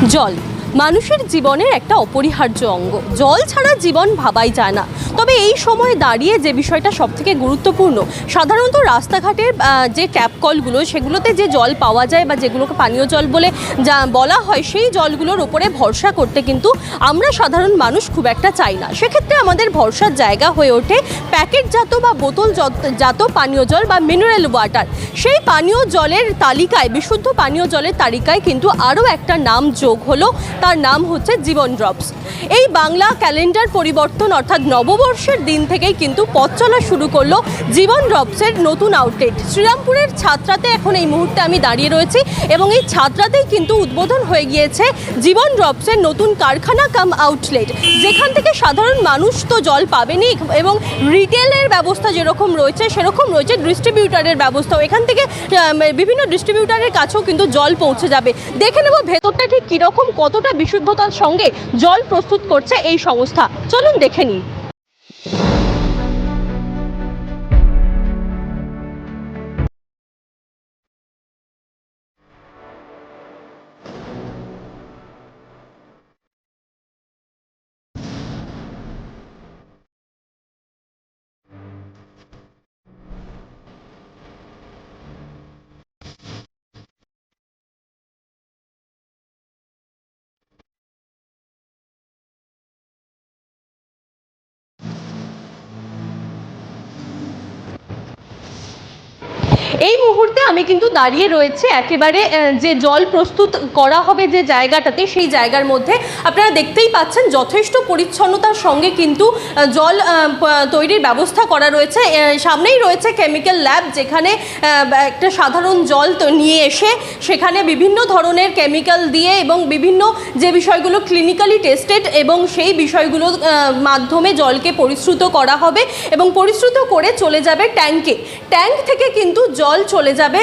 জল মানুষের জীবনের একটা অপরিহার্য অঙ্গ। জল ছাড়া জীবন ভাবাই যায় না। তবে এই সময়ে দাঁড়িয়ে যে বিষয়টা সবথেকে গুরুত্বপূর্ণ, সাধারণত রাস্তাঘাটের যে ট্যাপ কলগুলো, সেগুলোতে যে জল পাওয়া যায় বা যেগুলোকে পানীয় জল বলে যা বলা হয়, সেই জলগুলোর ওপরে ভরসা করতে কিন্তু আমরা সাধারণ মানুষ খুব একটা চাই না। সেক্ষেত্রে আমাদের ভরসার জায়গা হয়ে ওঠে প্যাকেটজাত বা বোতলজাত পানীয় জল বা মিনারেল ওয়াটার। সেই পানীয় জলের তালিকায়, বিশুদ্ধ পানীয় জলের তালিকায় কিন্তু আরও একটা নাম যোগ হলো, তার নাম হচ্ছে জীবন ড্রপস। এই বাংলা ক্যালেন্ডার পরিবর্তন অর্থাৎ নববর্ষের দিন থেকেই কিন্তু পথ চলা শুরু করলো জীবন ড্রপসের নতুন আউটলেট। শ্রীরামপুরের ছাত্রাতে এখন এই মুহূর্তে আমি দাঁড়িয়ে রয়েছি এবং এই ছাত্রাতেই কিন্তু উদ্বোধন হয়ে গিয়েছে জীবন ড্রপসের নতুন কারখানা কাম আউটলেট, যেখান থেকে সাধারণ মানুষ তো জল পাবেনই এবং রিটেলের ব্যবস্থা যেরকম রয়েছে সেরকম রয়েছে ডিস্ট্রিবিউটারের ব্যবস্থাও। এখান থেকে বিভিন্ন ডিস্ট্রিবিউটারের কাছেও কিন্তু জল পৌঁছে যাবে। দেখে নেব ভেতরটা ঠিক কীরকম, কতটা বিশুদ্ধতার সঙ্গে জল প্রস্তুত করছে এই সংস্থা। চলুন দেখে নিই। এই মুহূর্তে আমি কিন্তু দাঁড়িয়ে রয়েছে একেবারে যে জল প্রস্তুত করা হবে যে জায়গাটাতে, সেই জায়গার মধ্যে আপনারা দেখতেই পাচ্ছেন যথেষ্ট পরিচ্ছন্নতার সঙ্গে কিন্তু জল তৈরির ব্যবস্থা করা রয়েছে। সামনেই রয়েছে কেমিক্যাল ল্যাব, যেখানে একটা সাধারণ জল নিয়ে এসে সেখানে বিভিন্ন ধরনের কেমিক্যাল দিয়ে এবং বিভিন্ন যে বিষয়গুলো ক্লিনিক্যালি টেস্টেড এবং সেই বিষয়গুলোর মাধ্যমে জলকে পরিশ্রুত করা হবে এবং পরিশ্রুত করে চলে যাবে ট্যাঙ্কে। ট্যাঙ্ক থেকে কিন্তু জল চলে যাবে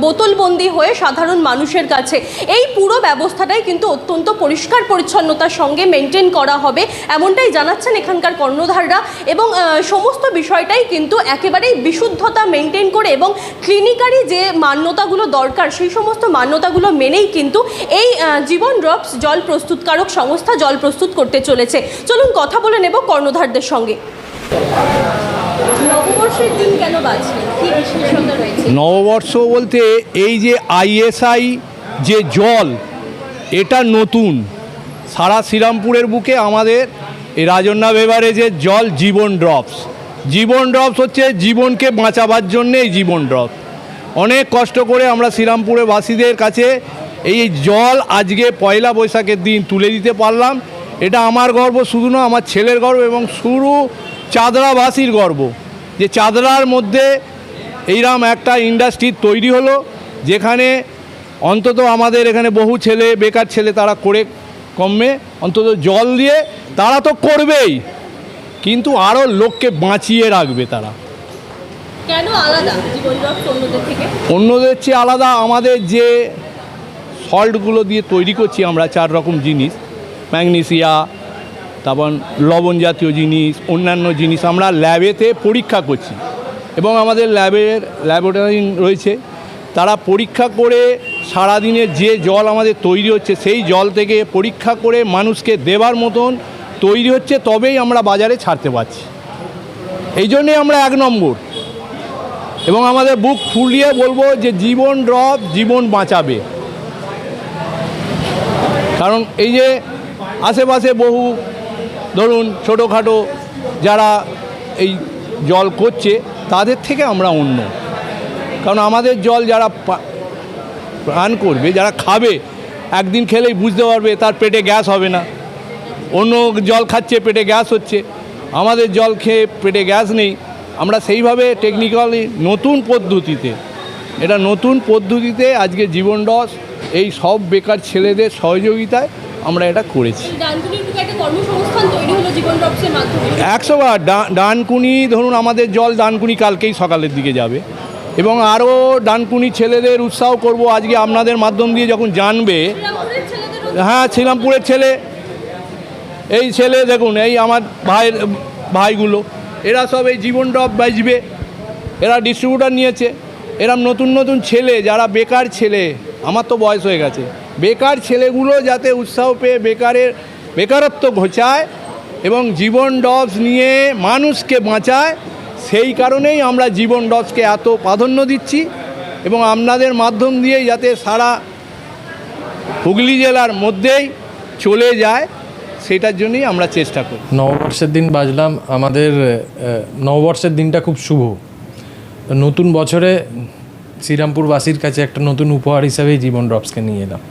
বোতলবন্দি হয়ে সাধারণ মানুষের কাছে। এই পুরো ব্যবস্থাটাই কিন্তু অত্যন্ত পরিষ্কার পরিচ্ছন্নতার সঙ্গে মেনটেন করা হবে, এমনটাই জানাচ্ছেন এখানকার কর্ণধাররা। এবং সমস্ত বিষয়টাই কিন্তু একেবারেই বিশুদ্ধতা মেনটেন করে এবং ক্লিনিক্যালি যে মান্যতাগুলো দরকার সেই সমস্ত মান্যতাগুলো মেনেই কিন্তু এই জীবন ড্রপস জল প্রস্তুতকারক সংস্থা জল প্রস্তুত করতে চলেছে। চলুন কথা বলে নেব কর্ণধারদের সঙ্গে। নববর্ষের দিন কেন বাঁচলেন, কি বিশেষতা রয়েছে? নববর্ষ বলতে এই যে আইএসআই যে জল, এটা নতুন সারা শ্রীরামপুরের বুকে আমাদের এই রাজন্যা বেভারেজের জল জীবন ড্রপস। জীবন ড্রপস হচ্ছে জীবনকে বাঁচাবার জন্যে এই জীবন ড্রপস। অনেক কষ্ট করে আমরা শ্রীরামপুরের বাসীদের কাছে এই জল আজকে পয়লা বৈশাখের দিন তুলে দিতে পারলাম। এটা আমার গর্ব, শুধু না আমার ছেলের গর্ব এবং শুরু চাদরাবাসীর গর্ব যে চাদরার মধ্যে এইরকম একটা ইন্ডাস্ট্রি তৈরি হলো, যেখানে অন্তত আমাদের এখানে বহু ছেলে বেকার ছেলে তারা করে কমে অন্তত জল দিয়ে তারা তো করবেই, কিন্তু আরও লোককে বাঁচিয়ে রাখবে তারা। কেন আলাদা জীবন ড্রপস অন্যদের থেকে? অন্যদের চেয়ে আলাদা আমাদের যে সল্টগুলো দিয়ে তৈরি করছি আমরা 4 রকম জিনিস, ম্যাগনেসিয়া, তারপর লবণ জাতীয় জিনিস, অন্যান্য জিনিস আমরা ল্যাবেতে পরীক্ষা করছি এবং আমাদের ল্যাবরেটরি রয়েছে, তারা পরীক্ষা করে সারাদিনের যে জল আমাদের তৈরি হচ্ছে সেই জল থেকে পরীক্ষা করে মানুষকে দেবার মতন তৈরি হচ্ছে, তবেই আমরা বাজারে ছাড়তে পারছি। এই জন্যে আমরা 1 নম্বর এবং আমাদের বুক ফুলিয়ে বলবো যে জীবন ড্রপ জীবন বাঁচাবে। কারণ এই যে আশেপাশে বহু ধরুন ছোটোখাটো যারা এই জল করছে তাদের থেকে আমরা অন্য, কারণ আমাদের জল যারা পান করবে, যারা খাবে, একদিন খেলেই বুঝতে পারবে তার পেটে গ্যাস হবে না। অন্য জল খাচ্ছে পেটে গ্যাস হচ্ছে, আমাদের জল খেয়ে পেটে গ্যাস নেই। আমরা সেইভাবে টেকনিক্যালি নতুন পদ্ধতিতে আজকে জীবন ড্রপস এই সব বেকার ছেলেদের সহযোগিতায় আমরা এটা করেছি। 100বার ডানকুনি ধরুন আমাদের জল ডানকুনি কালকেই সকালের দিকে যাবে এবং আরও ডানকুনি ছেলেদের উৎসাহ করব আজকে আপনাদের মাধ্যম দিয়ে যখন জানবে। হ্যাঁ, শ্রীরামপুরের ছেলে, এই ছেলে দেখুন, এই আমার ভাইগুলো এরা সব এই জীবন ড্রপ বেচবে, এরা ডিস্ট্রিবিউটার নিয়েছে। এরা নতুন ছেলে যারা বেকার ছেলে, আমার তো বয়স হয়ে গেছে, বেকার ছেলেগুলো যাতে উৎসাহ পেয়ে বেকারত্ব ঘোচায় এবং জীবন ড্রপস নিয়ে মানুষকে বাঁচায়, সেই কারণেই আমরা জীবন ড্রপসকে এত প্রাধান্য দিচ্ছি এবং আপনাদের মাধ্যম দিয়ে যাতে সারা হুগলি জেলার মধ্যেই চলে যায় সেটার জন্যই আমরা চেষ্টা করি। নববর্ষের দিন বাজলাম, আমাদের নববর্ষের দিনটা খুব শুভ। নতুন বছরে শ্রীরামপুরবাসীর কাছে একটা নতুন উপহার হিসাবেই জীবন ড্রপসকে নিয়ে এলাম।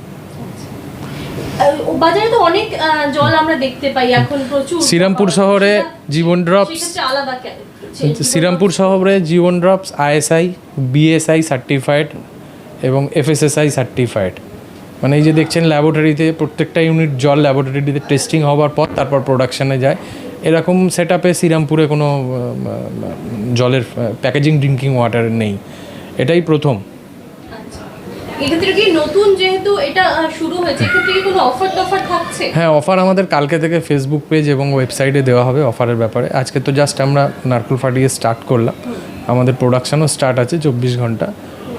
বাজারে তো অনেক জল আমরা দেখতে পাই এখন প্রচুর। শ্রীরামপুর শহরে জীবন ড্রপস, আলাদা কেন? শ্রীরামপুর শহরে জীবন ড্রপস ISI, BSI সার্টিফাইড এবং FSSI সার্টিফাইড। মানে এই যে দেখছেন ল্যাবরেটরিতে প্রত্যেকটা ইউনিট জল ল্যাবরেটরিতে টেস্টিং হওয়ার পর তারপর প্রোডাকশানে যায়। এরকম সেট আপে শ্রীরামপুরে কোনো জলের প্যাকেজিং ড্রিঙ্কিং ওয়াটার নেই, এটাই প্রথম। এক্ষেত্রে কি নতুন যেহেতু এটা শুরু হয়েছে, এক্ষেত্রে কি কোনো অফার থাকছে? হ্যাঁ, অফার আমাদের কালকে থেকে ফেসবুক পেজ এবং ওয়েবসাইটে দেওয়া হবে অফারের ব্যাপারে। আজকে তো জাস্ট আমরা নারকেল ফাটিয়ে স্টার্ট করলাম, আমাদের প্রোডাকশানও স্টার্ট আছে 24 ঘন্টা,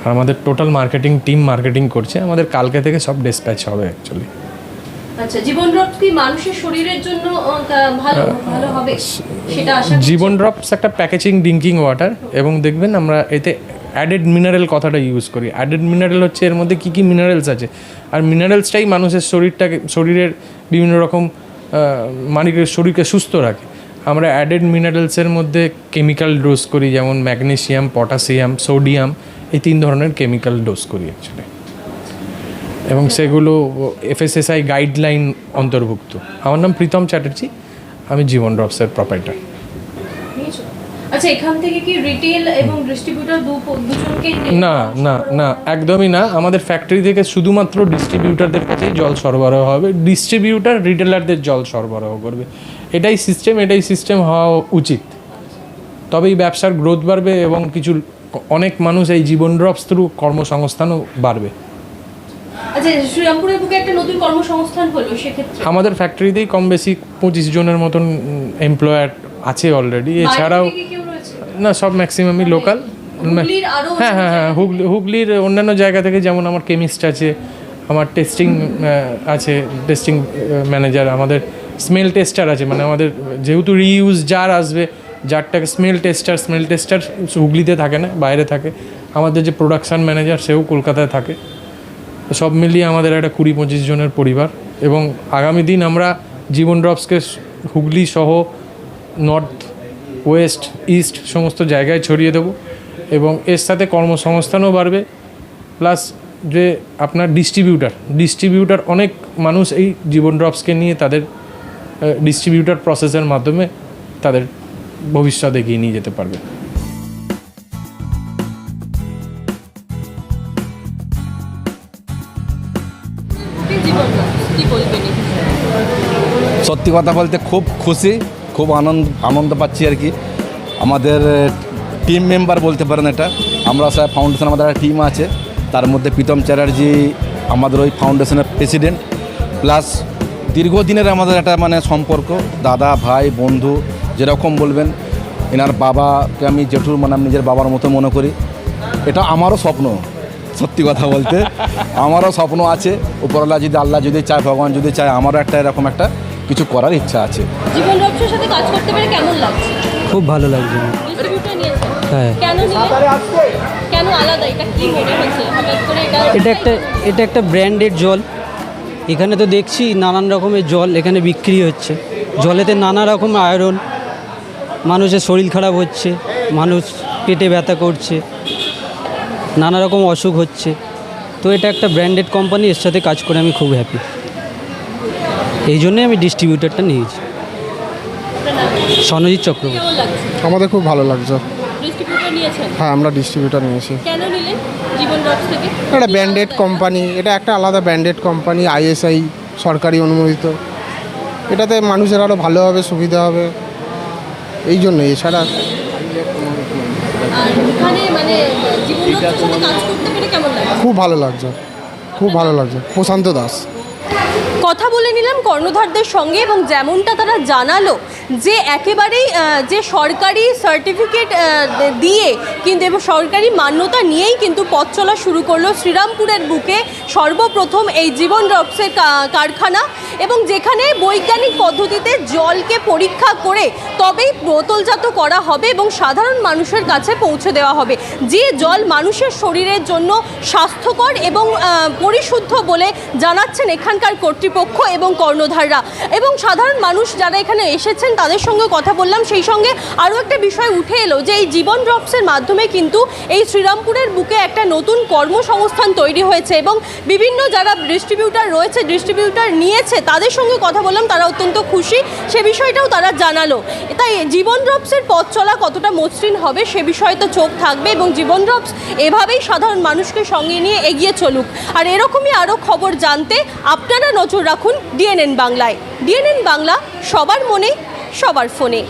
আর আমাদের টোটাল মার্কেটিং টিম মার্কেটিং করছে। আমাদের কালকে থেকে সব ডিসপ্যাচ হবে অ্যাকচুয়ালি। আচ্ছা, জীবন ড্রপস কি মানুষের শরীরের জন্য ভালো হবে সেটা আশা করছি। জীবন ড্রপস একটা প্যাকেজিং ড্রিঙ্কিং ওয়াটার, এবং দেখবেন আমরা এতে অ্যাডেড মিনারেল কথাটা ইউজ করি। অ্যাডেড মিনারেল হচ্ছে এর মধ্যে কী কী মিনারেলস আছে, আর মিনারেলসটাই মানুষের শরীরের বিভিন্ন রকম শরীরকে সুস্থ রাখে। আমরা অ্যাডেড মিনারেলসের মধ্যে কেমিক্যাল ডোজ করি, যেমন ম্যাগনেসিয়াম, পটাশিয়াম, সোডিয়াম, এই 3 ধরনের কেমিক্যাল ডোজ করি অ্যাকচুয়ালি, এবং সেগুলো FSSI গাইডলাইন অন্তর্ভুক্ত। আমার নাম প্রীতম চ্যাটার্জি, আমি জীবন ড্রপসের প্রপাইটার। আচ্ছা, এখান থেকে কি রিটেল এবং ডিস্ট্রিবিউটর দুজনকে? না না না, একদমই না। আমাদের ফ্যাক্টরি থেকে শুধুমাত্র ডিস্ট্রিবিউটারদের কাছেই জল সরবরাহ হবে, ডিস্ট্রিবিউটার রিটেলারদের জল সরবরাহ করবে। এটাই সিস্টেম হওয়া উচিত, তবেই ব্যবসার গ্রোথ বাড়বে এবং অনেক মানুষ এই জীবন ড্রপস থ্রু কর্মসংস্থানও বাড়বে। আচ্ছা, শ্রীরামপুরের বুকে একটা নতুন কর্মসংস্থান হলো, সেক্ষেত্রে আমাদের ফ্যাক্টরিতেই কম বেশি 25 জনের মতন এমপ্লয়ার আছে অলরেডি। এছাড়াও না, সব ম্যাক্সিমামই লোকাল। হ্যাঁ, হুগলির অন্যান্য জায়গা থেকে, যেমন আমার কেমিস্ট আছে, আমার টেস্টিং আছে, টেস্টিং ম্যানেজার, আমাদের স্মেল টেস্টার আছে। মানে আমাদের যেহেতু রিইউজ জার আসবে, জারটাকে স্মেল টেস্টার হুগলিতে থাকে না, বাইরে থাকে। আমাদের যে প্রোডাকশান ম্যানেজার, সেও কলকাতায় থাকে। সব মিলিয়ে আমাদের একটা 20-25 জনের পরিবার, এবং আগামী দিন আমরা জীবন ড্রপসকে হুগলি সহ নর্থ, ওয়েস্ট, ইস্ট সমস্ত জায়গায় ছড়িয়ে দেবো, এবং এর সাথে কর্মসংস্থানও বাড়বে। প্লাস যে আপনার ডিস্ট্রিবিউটার অনেক মানুষ এই জীবন ড্রপসকে নিয়ে তাদের ডিস্ট্রিবিউটার প্রসেসের মাধ্যমে তাদের ভবিষ্যৎ এগিয়ে নিয়ে যেতে পারবে। সত্যি কথা বলতে খুব খুশি, খুব আনন্দ পাচ্ছি আর কি। আমাদের টিম মেম্বার বলতে পারেন এটা, আমরা সব ফাউন্ডেশন, আমাদের একটা টিম আছে, তার মধ্যে প্রীতম চ্যাটার্জি আমাদের ওই ফাউন্ডেশনের প্রেসিডেন্ট, প্লাস দীর্ঘদিনের আমাদের একটা মানে সম্পর্ক, দাদা ভাই বন্ধু যেরকম বলবেন। এনার বাবাকে আমি জেঠুর, মানে আমি নিজের বাবার মতো মনে করি। এটা আমারও স্বপ্ন, সত্যি কথা বলতে আমারও স্বপ্ন আছে। উপরওয়ালা যদি, আল্লাহ যদি চায়, ভগবান যদি চায়, আমারও একটা এরকম একটা কিছু করার ইচ্ছা আছে। জীবন ড্রপসের সাথে কাজ করতে পেরে কেমন লাগছে? খুব ভালো লাগছে। ডিস্ট্রিবিউটর নিয়েছেন? হ্যাঁ। কেন আলাদা? এটা কি মনে হচ্ছে হঠাৎ করে? এটা একটা ব্র্যান্ডেড জল। এখানে তো দেখছি নানান রকমের জল এখানে বিক্রি হচ্ছে। জলেতে নানা রকম আয়রন, মানুষের শরীর খারাপ হচ্ছে, মানুষ পেটে ব্যথা করছে, নানা রকম অসুখ হচ্ছে। তো এটা একটা ব্র্যান্ডেড কোম্পানি, এর সাথে কাজ করে আমি খুব হ্যাপি। এই জন্যে আমি ডিস্ট্রিবিউটারটা নিয়েছি। সনজিৎ চক্রবর্তী। কেমন লাগছে? আমাদের খুব ভালো লাগছে। ডিস্ট্রিবিউটর নিয়েছেন? হ্যাঁ, আমরা ডিস্ট্রিবিউটার নিয়েছি। কেন নিলেন জীবন ড্রপস থেকে? একটা ব্র্যান্ডেড কোম্পানি, এটা একটা আলাদা ব্র্যান্ডেড কোম্পানি, ISI সরকারি অনুমোদিত। এটাতে মানুষের আরও ভালো হবে, সুবিধা হবে, এই জন্য। এছাড়া আর এখানে মানে জীবন ড্রপসের সাথে কাজ করতে পেরে কেমন লাগছে? খুব ভালো লাগছে, খুব ভালো লাগছে। প্রশান্ত দাস। কথা বলে নিলাম কর্ণধারদের সঙ্গে, এবং যেমনটা তারা জানালো যে একেবারেই যে সরকারি সার্টিফিকেট দিয়ে কিন্তু এবং সরকারি মান্যতা নিয়েই কিন্তু পথ চলা শুরু করলো শ্রীরামপুরের বুকে সর্বপ্রথম এই জীবন ড্রপসের কারখানা, এবং যেখানে বৈজ্ঞানিক পদ্ধতিতে জলকে পরীক্ষা করে তবেই বোতলজাত করা হবে এবং সাধারণ মানুষের কাছে পৌঁছে দেওয়া হবে, যে জল মানুষের শরীরের জন্য স্বাস্থ্যকর এবং পরিশুদ্ধ বলে জানাচ্ছেন এখানকার কর্তৃপক্ষ এবং কর্ণধাররা। এবং সাধারণ মানুষ যারা এখানে এসেছেন তাদের সঙ্গে কথা বললাম, সেই সঙ্গে আরও একটা বিষয় উঠে এলো যে এই জীবন ড্রপসের মাধ্যমে কিন্তু এই শ্রীরামপুরের বুকে একটা নতুন কর্মসংস্থান তৈরি হয়েছে, এবং বিভিন্ন যারা ডিস্ট্রিবিউটার রয়েছে, ডিস্ট্রিবিউটার নিয়েছে, তাদের সঙ্গে কথা বললাম, তারা অত্যন্ত খুশি, সে বিষয়টাও তারা জানালো। তাই জীবন ড্রপসের পথ চলা কতটা মসৃণ হবে সে বিষয়ে তো চোখ থাকবে, এবং জীবন ড্রপস এভাবেই সাধারণ মানুষকে সঙ্গে নিয়ে এগিয়ে চলুক। আর এরকমই আরও খবর জানতে আপনারা নজর রাখুন ডিএনএন বাংলায়। ডিএনএন বাংলা, সবার মনে, সবার ফোনে।